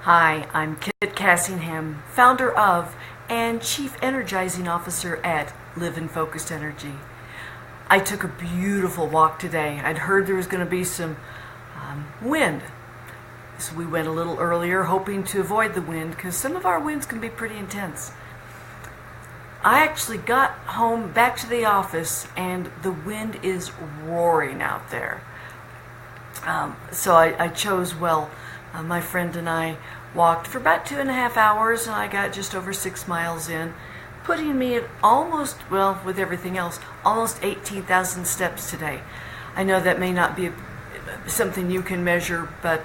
Hi, I'm Kit Cassingham, founder of and Chief Energizing Officer at Live in Focused Energy. I took a beautiful walk today. I'd heard there was going to be some wind, so we went a little earlier, hoping to avoid the wind because some of our winds can be pretty intense. I actually got home back to the office and the wind is roaring out there. So I chose well. My friend and I walked for about 2.5 hours and I got just over 6 miles in, putting me at almost, well, with everything else, almost 18,000 steps today. I know that may not be something you can measure, but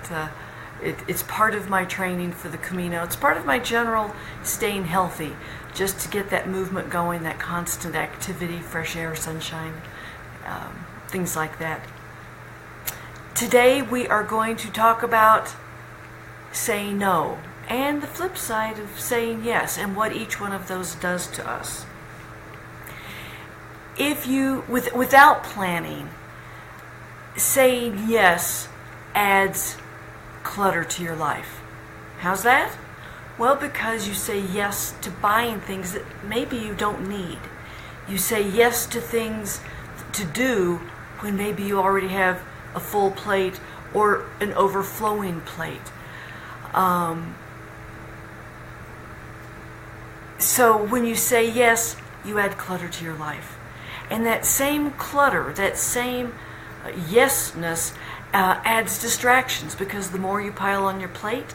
it's part of my training for the Camino. It's part of my general staying healthy, just to get that movement going, that constant activity, fresh air, sunshine, things like that. Today we are going to talk about saying no and the flip side of saying yes and what each one of those does to us. If you, without planning, saying yes adds clutter to your life. How's that? Well, because you say yes to buying things that maybe you don't need. You say yes to things to do when maybe you already have a full plate or an overflowing plate. So when you say yes, you add clutter to your life. And that same clutter, that same yesness adds distractions, because the more you pile on your plate,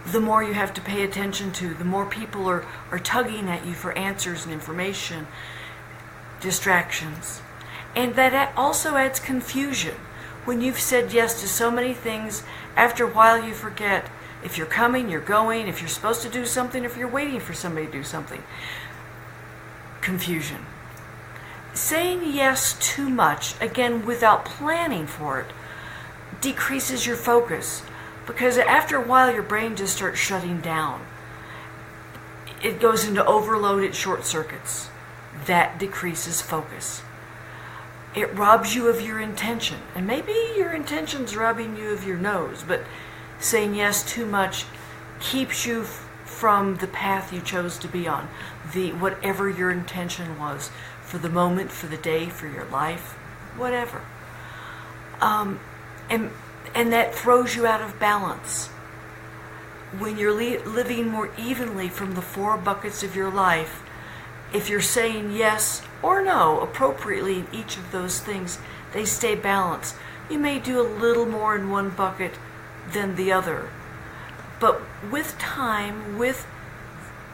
the more you have to pay attention to, the more people are tugging at you for answers and information, distractions. And that also adds confusion. When you've said yes to so many things, after a while you forget if you're coming, you're going, if you're supposed to do something, if you're waiting for somebody to do something. Confusion. Saying yes too much, again without planning for it, decreases your focus, because after a while your brain just starts shutting down. It goes into overload, it short circuits. That decreases focus. It robs you of your intention, and maybe your intention's robbing you of your nose, but saying yes too much keeps you from the path you chose to be on, whatever your intention was for the moment, for the day, for your life, whatever. And that throws you out of balance. When you're living more evenly from the 4 buckets of your life, if you're saying yes or no appropriately in each of those things, they stay balanced. You may do a little more in one bucket than the other, but with time, with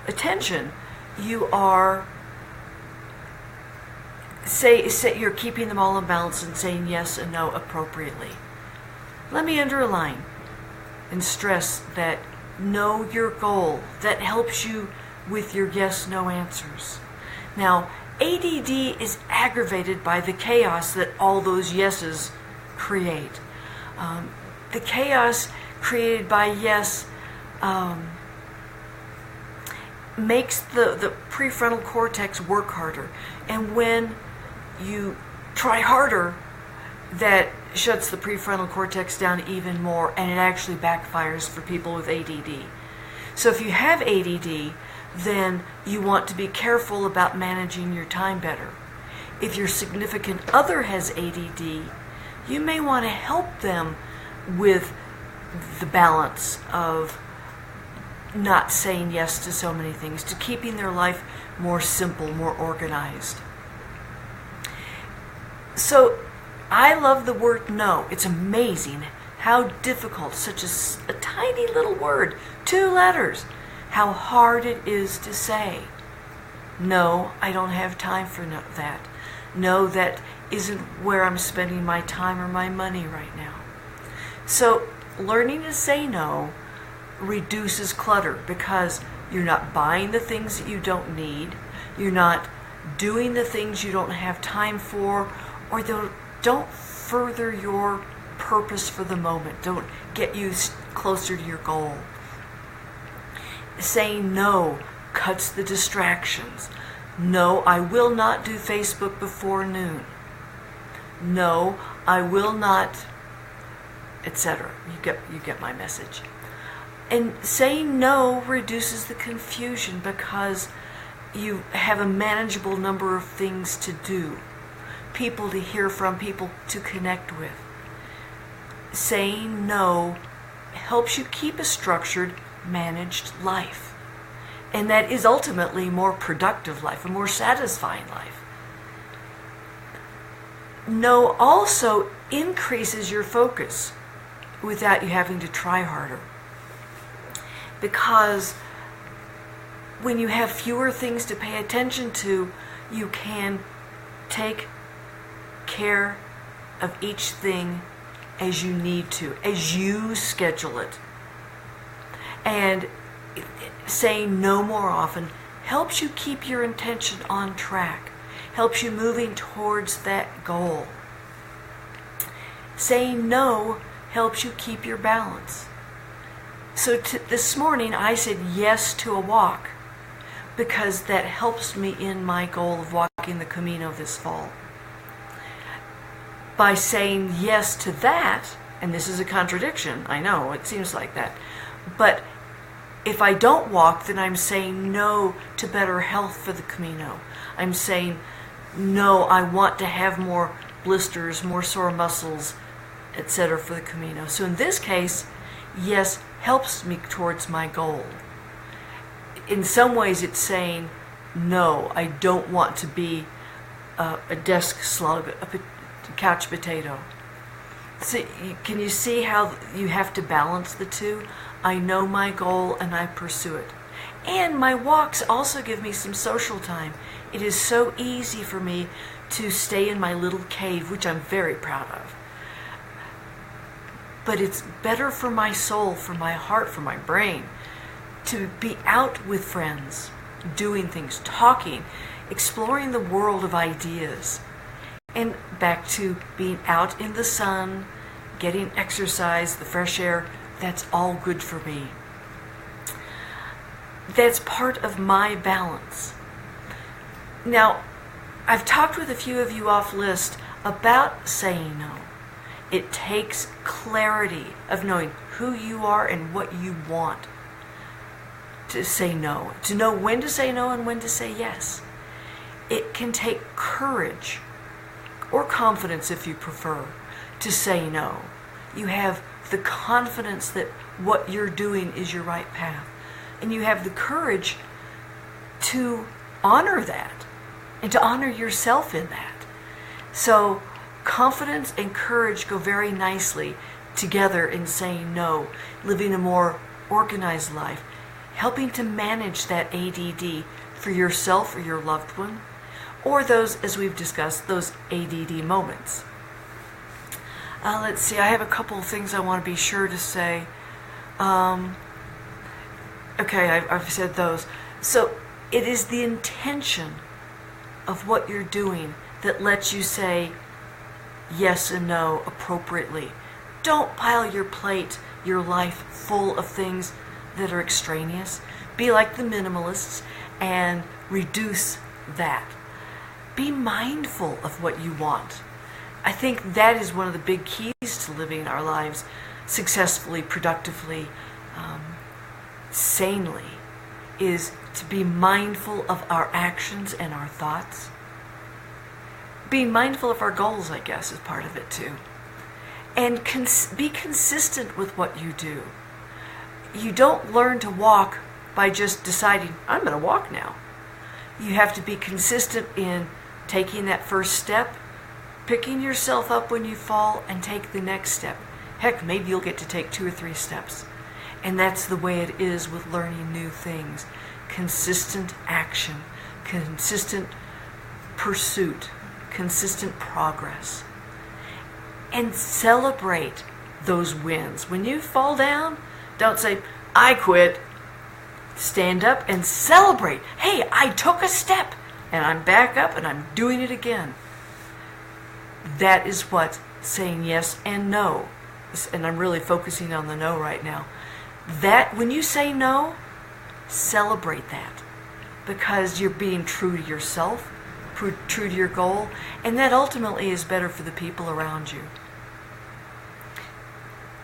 attention, you are you're keeping them all in balance and saying yes and no appropriately. Let me underline and stress that know your goal. That helps you with your yes-no answers. Now, ADD is aggravated by the chaos that all those yeses create. The chaos created by yes makes the prefrontal cortex work harder. And when you try harder, that shuts the prefrontal cortex down even more, and it actually backfires for people with ADD. So if you have ADD, then you want to be careful about managing your time better. If your significant other has ADD, you may want to help them with the balance of not saying yes to so many things, to keeping their life more simple, more organized. So I love the word no. It's amazing how difficult such a tiny little word, 2 letters, how hard it is to say. No, I don't have time for that. No, that isn't where I'm spending my time or my money right now. So learning to say no reduces clutter, because you're not buying the things that you don't need, you're not doing the things you don't have time for, or don't further your purpose for the moment, don't get you closer to your goal. Saying no cuts the distractions. No, I will not do Facebook before noon. No, I will not, etc. You get my message. And saying no reduces the confusion because you have a manageable number of things to do, people to hear from, people to connect with. Saying no helps you keep a structured, managed life. And that is ultimately a more productive life, a more satisfying life. No also increases your focus without you having to try harder. Because when you have fewer things to pay attention to, you can take care of each thing as you need to, as you schedule it. And saying no more often helps you keep your intention on track, helps you moving towards that goal. Saying no helps you keep your balance. So this morning I said yes to a walk because that helps me in my goal of walking the Camino this fall. By saying yes to that, and this is a contradiction, I know, it seems like that, but if I don't walk, then I'm saying no to better health for the Camino. I'm saying no, I want to have more blisters, more sore muscles, etc. for the Camino. So in this case, yes helps me towards my goal. In some ways it's saying no, I don't want to be a desk slug, a couch potato. So can you see how you have to balance the two? I know my goal and I pursue it. And my walks also give me some social time. It is so easy for me to stay in my little cave, which I'm very proud of. But it's better for my soul, for my heart, for my brain, to be out with friends, doing things, talking, exploring the world of ideas. And back to being out in the sun, getting exercise, the fresh air, that's all good for me. That's part of my balance. Now, I've talked with a few of you off list about saying no. It takes clarity of knowing who you are and what you want to say no, to know when to say no and when to say yes. It can take courage, or confidence if you prefer, to say no. You have the confidence that what you're doing is your right path. And you have the courage to honor that and to honor yourself in that. So confidence and courage go very nicely together in saying no, living a more organized life, helping to manage that ADD for yourself or your loved one, or those, as we've discussed, those ADD moments. Let's see, I have a couple of things I want to be sure to say. Okay, I've said those. So it is the intention of what you're doing that lets you say yes and no appropriately. Don't pile your plate, your life full of things that are extraneous. Be like the minimalists and reduce that. Be mindful of what you want. I think that is one of the big keys to living our lives successfully, productively, sanely, is to be mindful of our actions and our thoughts. Being mindful of our goals, I guess, is part of it too. And be consistent with what you do. You don't learn to walk by just deciding, I'm going to walk now. You have to be consistent in taking that first step, picking yourself up when you fall, and take the next step. Heck, maybe you'll get to take 2 or 3 steps. And that's the way it is with learning new things. Consistent action, consistent pursuit, consistent progress. And celebrate those wins. When you fall down, don't say, I quit. Stand up and celebrate. Hey, I took a step and I'm back up and I'm doing it again. That is what saying yes and no, and I'm really focusing on the no right now. That when you say no, celebrate that, because you're being true to yourself, true to your goal, and that ultimately is better for the people around you.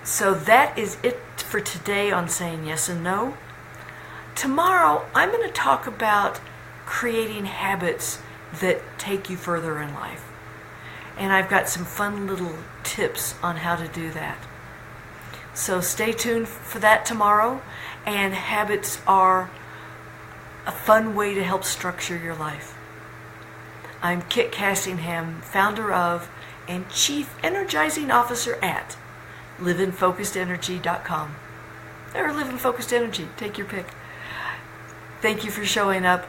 So that is it for today on Saying Yes and No. Tomorrow, I'm going to talk about creating habits that take you further in life. And I've got some fun little tips on how to do that. So stay tuned for that tomorrow. And habits are a fun way to help structure your life. I'm Kit Cassingham, founder of and Chief Energizing Officer at liveinfocusedenergy.com. Or Live in Focused Energy, take your pick. Thank you for showing up.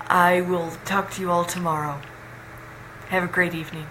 I will talk to you all tomorrow. Have a great evening.